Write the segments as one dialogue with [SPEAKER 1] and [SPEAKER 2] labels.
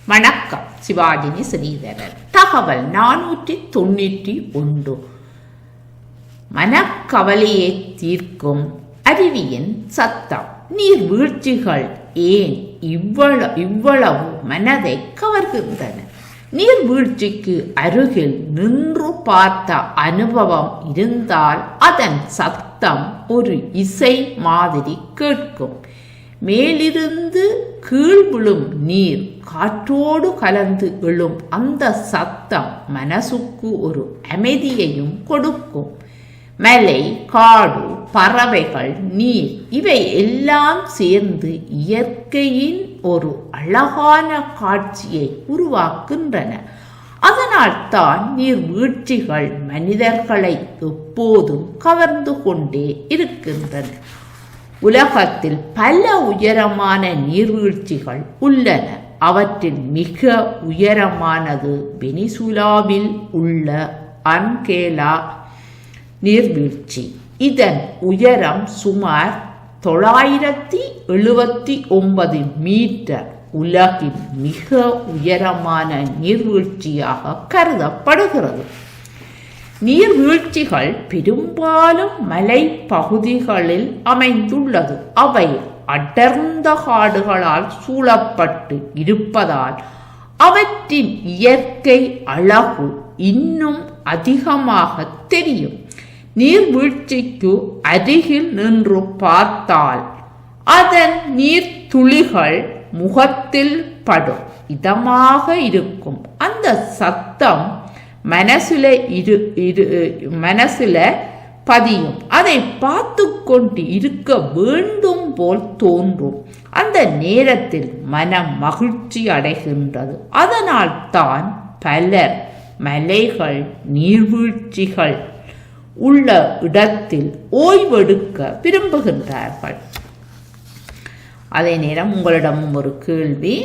[SPEAKER 1] வணக்கம். சிவாஜினி ஸ்ரீதரன். தகவல் 491. மனக்கவலையை தீர்க்கும் அருவியின் சத்தம். நீர்வீழ்ச்சிகள் ஏன் இவ்வளவு மனதை கவர்கின்றன? நீர்வீழ்ச்சிக்கு அருகில் நின்று பார்த்த அனுபவம் இருந்தால் அதன் சத்தம் ஒரு இசை மாதிரி கேட்கும். மேலிருந்து கீழ் விழும் நீர் காற்றோடு கலந்து எழும் அந்த சத்தம் மனசுக்கு ஒரு அமைதியையும் கொடுக்கும். மலை, காடு, பறவைகள், நீர் இவை எல்லாம் சேர்ந்து இயற்கையின் ஒரு அழகான காட்சியை உருவாக்குகின்றன. அதனால் தான் நீர்வீழ்ச்சிகள் மனிதர்களை எப்போதும் கவர்ந்து கொண்டே இருக்கின்றன. உலகத்தில் பல உயரமான நீர்வீழ்ச்சிகள் உள்ளன. அவற்றில் மிக உயரமானது வெனிசுலாவில் உள்ள அன்கேலா நீர்வீழ்ச்சி. இதன் உயரம் சுமார் 979 மீட்டர். உலகின் மிக உயரமான நீர்வீழ்ச்சியாக கருதப்படுகிறது. நீர்வீழ்ச்சிகள் பெரும்பாலும் மலை பகுதிகளில் அமைந்துள்ளது. அவை அடர்ந்த காடுகளால் சூழப்பட்டு இருப்பதால் அவற்றின் இயற்கை அழகு இன்னும் அதிகமாக தெரியும். நீர்வீழ்ச்சிக்கு அருகில் நின்று பார்த்தால் அதன் நீர்த்துளிகள் முகத்தில் படும். இதமாக இருக்கும். அந்த சத்தம் மனசுல பதியும். அதை பார்த்து கொண்டு இருக்க வேண்டும் போல் தோன்றும். அந்த நேரத்தில் மனம் மகிழ்ச்சி அடைகின்றது. அதனால் தான் பலர் மலைகள், நீர்வீழ்ச்சிகள் உள்ள இடத்தில் ஓய்வெடுக்க விரும்புகின்றார்கள். அதே நேரம் உங்களிடமும் ஒரு கேள்வி.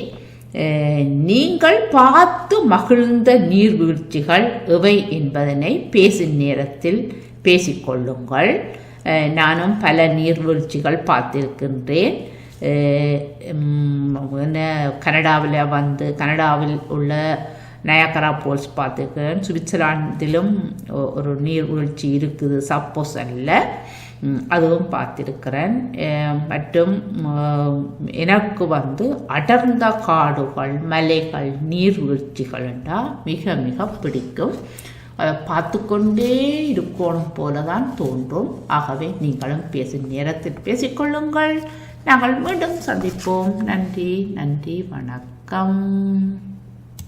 [SPEAKER 1] நீங்கள் பார்த்து மகிழ்ந்த நீர்வீழ்ச்சிகள் எவை என்பதனை பேசும் நேரத்தில் பேசிக்கொள்ளுங்கள். நானும் பல நீர்வீழ்ச்சிகள் பார்த்திருக்கின்றேன். கனடாவில் உள்ள நயாகரா போல்ஸ் பார்த்துருக்கிறேன். சுவிட்சர்லாந்திலும் ஒரு நீர்வீழ்ச்சி இருக்குது, சப்போஸ் அல்ல, அதுவும் பார்த்திருக்கிறேன். மற்றும் எனக்கு அடர்ந்த காடுகள், மலைகள், நீர்வீழ்ச்சிகள் என்றால் மிக மிக பிடிக்கும். அதை பார்த்து கொண்டே இருக்கணும் போலதான் தோன்றும். ஆகவே நீங்களும் பேசும் நேரத்தில் பேசிக்கொள்ளுங்கள். நாங்கள் மீண்டும் சந்திப்போம். நன்றி, வணக்கம்.